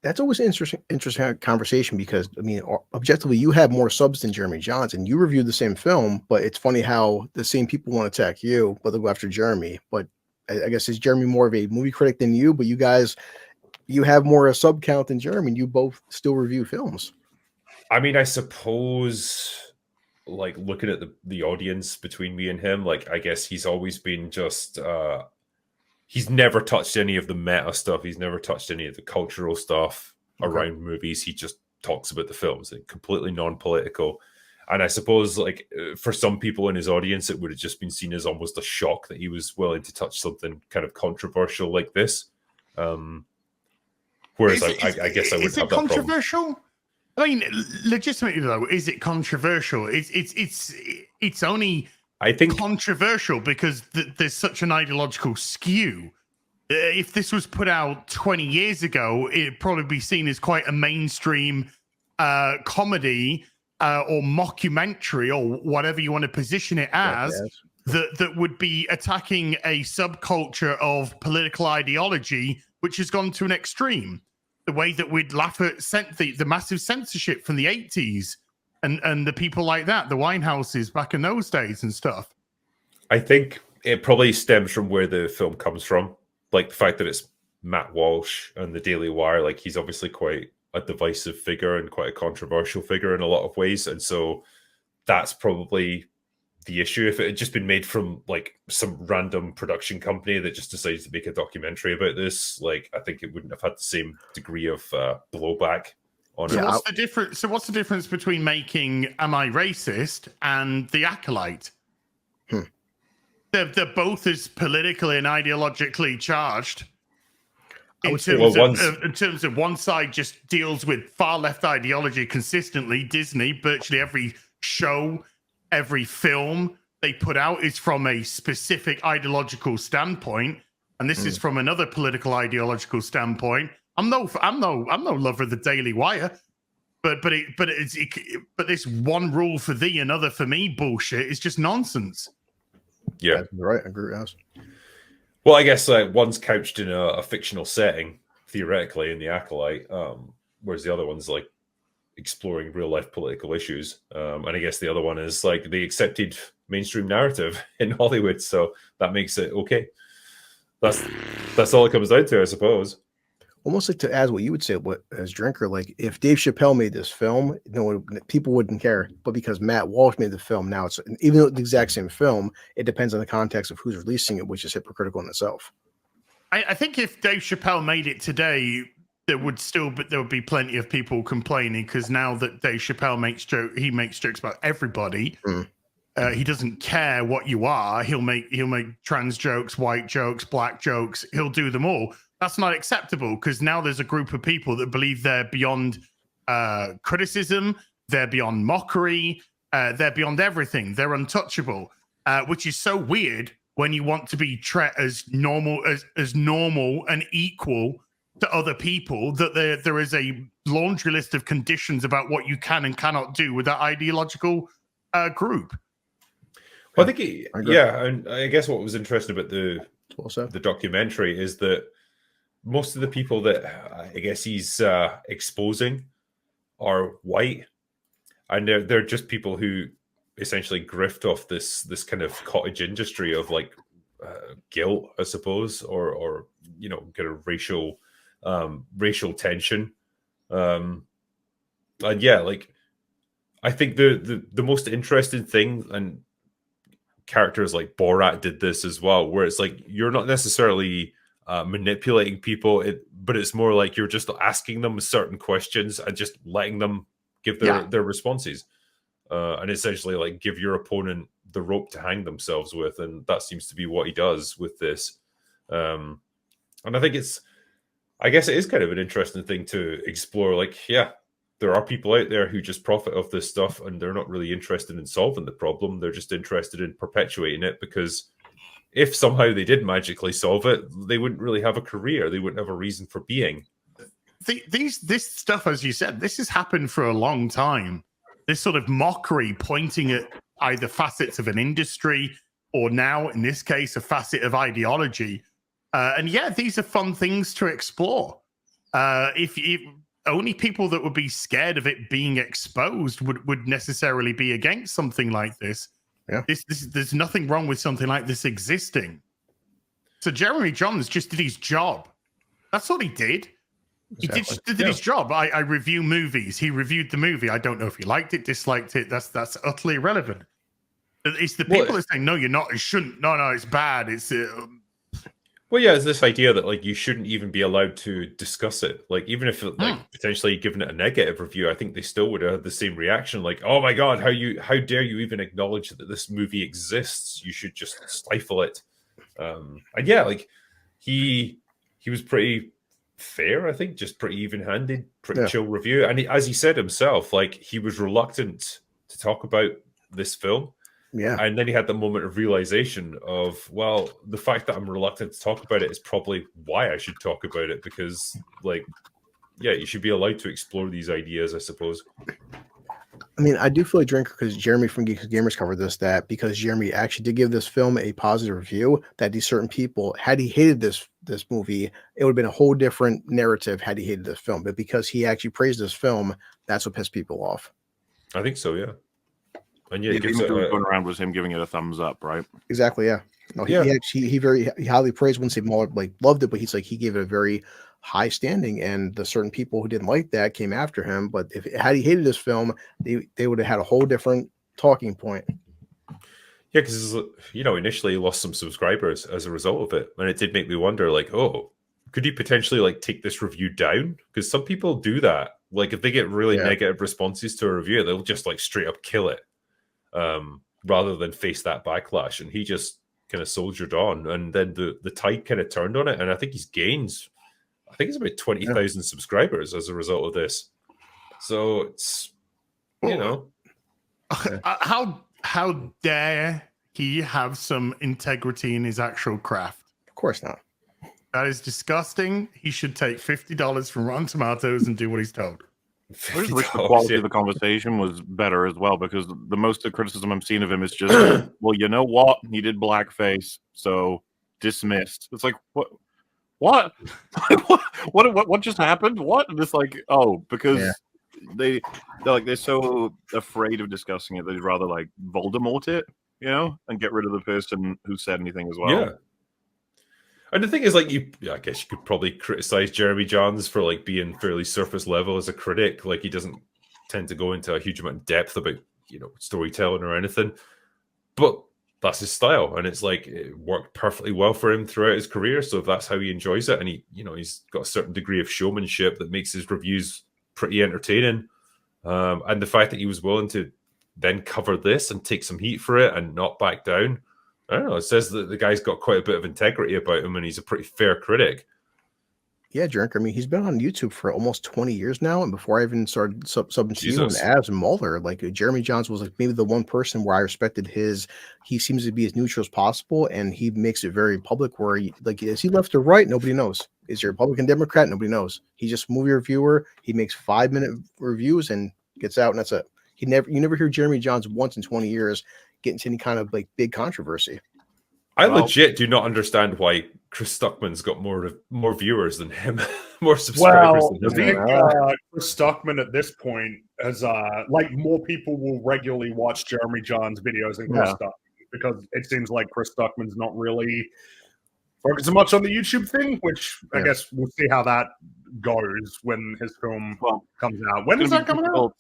That's always an interesting conversation because I mean, objectively, you have more subs than Jeremy Jahns, and you reviewed the same film. But it's funny how the same people want to attack you, but they go after Jeremy. But I guess is Jeremy more of a movie critic than you? But you guys, you have more a sub count than Jeremy. And you both still review films. I mean, I suppose, like looking at the audience between me and him, like I guess he's always been just. He's never touched any of the meta stuff. He's never touched any of the cultural stuff around movies. He just talks about the films, and completely non-political. And I suppose, like, for some people in his audience, it would have just been seen as almost a shock that he was willing to touch something kind of controversial like this. Whereas I guess I would have that controversial? Problem. I mean, legitimately though, is it controversial? It's only. I think controversial because there's such an ideological skew. If this was put out 20 years ago, it'd probably be seen as quite a mainstream comedy or mockumentary or whatever you want to position it as, that would be attacking a subculture of political ideology, which has gone to an extreme. The way that we'd laugh at the massive censorship from the 80s. And the people like that, the Winehouses back in those days and stuff. I think it probably stems from where the film comes from. Like the fact that it's Matt Walsh and the Daily Wire, like he's obviously quite a divisive figure and quite a controversial figure in a lot of ways. And so that's probably the issue. If it had just been made from like some random production company that just decided to make a documentary about this, like I think it wouldn't have had the same degree of blowback. What's the difference between making Am I Racist and The Acolyte? They're both as politically and ideologically charged. In terms of one side just deals with far left ideology consistently. Disney, virtually every show, every film they put out is from a specific ideological standpoint, and this is from another political ideological standpoint. I'm no lover of the Daily Wire, but this one rule for thee, another for me bullshit is just nonsense. Yeah, right. I agree with that. Well, I guess one's couched in a fictional setting, theoretically, in The Acolyte, whereas the other one's like exploring real life political issues, and I guess the other one is like the accepted mainstream narrative in Hollywood, so that makes it okay. That's all it comes down to, I suppose. Almost like to add what you would say, what as drinker, like if Dave Chappelle made this film, people wouldn't care. But because Matt Walsh made the film, now it's even though it's the exact same film, it depends on the context of who's releasing it, which is hypocritical in itself. I think if Dave Chappelle made it today, there would be plenty of people complaining because now that Dave Chappelle makes jokes about everybody. He doesn't care what you are. He'll make trans jokes, white jokes, black jokes. He'll do them all. That's not acceptable because now there's a group of people that believe they're beyond criticism, they're beyond mockery, they're beyond everything. They're untouchable, which is so weird when you want to be treated as normal and equal to other people. That there is a laundry list of conditions about what you can and cannot do with that ideological group. Well, I think, and I guess what was interesting about the documentary is that most of the people that I guess he's exposing are white, and they're just people who essentially grift off this kind of cottage industry of like guilt, I suppose, or kind of racial tension, and yeah, like I think the most interesting thing, and characters like Borat did this as well, where it's like you're not necessarily manipulating people, but it's more like you're just asking them certain questions and just letting them give their responses, and essentially like give your opponent the rope to hang themselves with, and that seems to be what he does with this. And I think I guess it is kind of an interesting thing to explore. Like, yeah, there are people out there who just profit off this stuff, and they're not really interested in solving the problem. They're just interested in perpetuating it, because if somehow they did magically solve it, they wouldn't really have a career. They wouldn't have a reason for being. This stuff, as you said, this has happened for a long time. This sort of mockery pointing at either facets of an industry or now, in this case, a facet of ideology. And yeah, these are fun things to explore. If only people that would be scared of it being exposed would necessarily be against something like this. Yeah. There's nothing wrong with something like this existing. So Jeremy Jahns just did his job. That's all he did. Exactly. He did his job. I review movies. He reviewed the movie. I don't know if he liked it, disliked it. That's utterly irrelevant. It's the people that say, no, you're not. It shouldn't. No, it's bad. It's... Well, yeah, it's this idea that like you shouldn't even be allowed to discuss it. Like even if like potentially given it a negative review, I think they still would have the same reaction. Like, oh my god, how dare you even acknowledge that this movie exists? You should just stifle it. And yeah, like he was pretty fair, I think, just pretty even-handed, pretty chill review. And as he said himself, like he was reluctant to talk about this film. Yeah. And then he had the moment of realization of, well, the fact that I'm reluctant to talk about it is probably why I should talk about it, because, like, yeah, you should be allowed to explore these ideas, I suppose. I mean, I do feel like Drinker, because Jeremy from Geeks Gamers covered this, that because Jeremy actually did give this film a positive review, that these certain people, had he hated this movie, it would have been a whole different narrative had he hated this film. But because he actually praised this film, that's what pissed people off. I think so, yeah. And yeah, going around was him giving it a thumbs up, right? Exactly, yeah. No, he highly praised. Wouldn't say Mauler like loved it, but he's like he gave it a very high standing, and the certain people who didn't like that came after him. But had he hated this film, they would have had a whole different talking point. Yeah, because initially he lost some subscribers as a result of it, and it did make me wonder, like, oh, could he potentially like take this review down? Because some people do that. Like if they get really negative responses to a review, they'll just like straight up kill it. Rather than face that backlash, and he just kind of soldiered on, and then the tide kind of turned on it, and I think he's gained, I think it's about 20,000 subscribers as a result of this. So it's, how dare he have some integrity in his actual craft? Of course not. That is disgusting. He should take $50 from Rotten Tomatoes and do what he's told. I just wish the quality of the conversation was better as well, because the most of the criticism I'm seeing of him is just, well, you know what? He did blackface, so dismissed. It's like, what? What just happened? What? And it's like, oh, because they're so afraid of discussing it, they'd rather like Voldemort it, and get rid of the person who said anything as well. Yeah. And the thing is, like, I guess you could probably criticize Jeremy Jahns for like being fairly surface level as a critic. Like, he doesn't tend to go into a huge amount of depth about storytelling or anything. But that's his style, and it's like it worked perfectly well for him throughout his career. So if that's how he enjoys it, and he's got a certain degree of showmanship that makes his reviews pretty entertaining, and the fact that he was willing to then cover this and take some heat for it and not back down. I don't know. It says that the guy's got quite a bit of integrity about him, and he's a pretty fair critic. Yeah, Drink. I mean, he's been on YouTube for almost 20 years now, and before I even started subbing to you and Abs and Mauler, like Jeremy Jahns was like maybe the one person where I respected he seems to be as neutral as possible, and he makes it very public where is he left or right? Nobody knows. Is he Republican, Democrat? Nobody knows. He's just a movie reviewer. He makes 5-minute reviews and gets out, and that's it. You never hear Jeremy Jahns once in 20 years get into any kind of like big controversy. I legit do not understand why Chris Stuckmann's got more viewers than him, more subscribers than him. Chris Stuckmann at this point has more people will regularly watch Jeremy Jahns videos than Chris Stuckmann, because it seems like Chris Stuckmann's not really focusing much on the YouTube thing, which I guess we'll see how that goes when his film comes out. When is that coming out?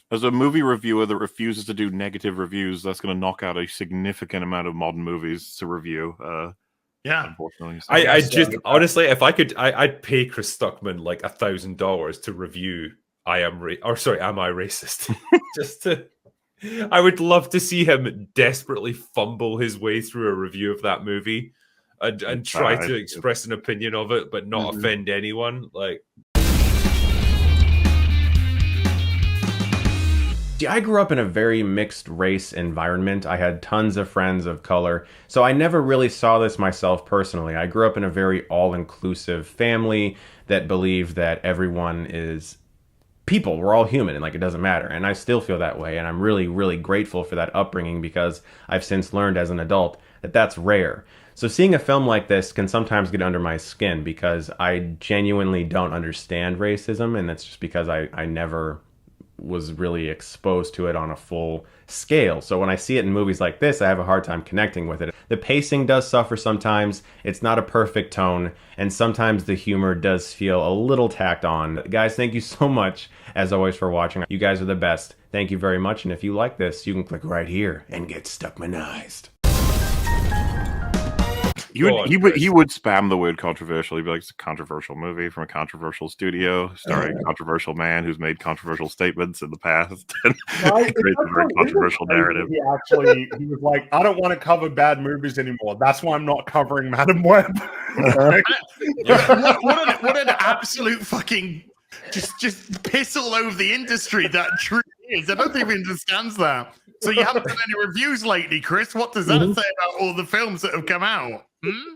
As a movie reviewer that refuses to do negative reviews, that's going to knock out a significant amount of modern movies to review. Unfortunately, so I just honestly, if I could, I'd pay Chris Stuckmann like $1,000 to review Am I Racist? I would love to see him desperately fumble his way through a review of that movie and try to express an opinion of it, but not offend anyone. Like. See, I grew up in a very mixed race environment. I had tons of friends of color, so I never really saw this myself personally. I grew up in a very all-inclusive family that believed that everyone is people. We're all human, and like it doesn't matter. And I still feel that way, and I'm really, really grateful for that upbringing, because I've since learned as an adult that that's rare. So seeing a film like this can sometimes get under my skin because I genuinely don't understand racism, and that's just because I never was really exposed to it on a full scale. So when I see it in movies like this, I have a hard time connecting with it. The pacing does suffer sometimes. It's not a perfect tone, and sometimes the humor does feel a little tacked on. Guys, thank you so much, as always, for watching. You guys are the best. Thank you very much, and if you like this, you can click right here and get Stuckmanized. He would spam the word controversial. He'd be like, it's a controversial movie from a controversial studio starring a controversial man who's made controversial statements in the past and creates a very controversial narrative. He was like, I don't want to cover bad movies anymore. That's why I'm not covering Madam Web. what an absolute fucking just piss all over the industry that truly is. I don't think he understands that. So you haven't done any reviews lately, Chris. What does that say about all the films that have come out? Hmm?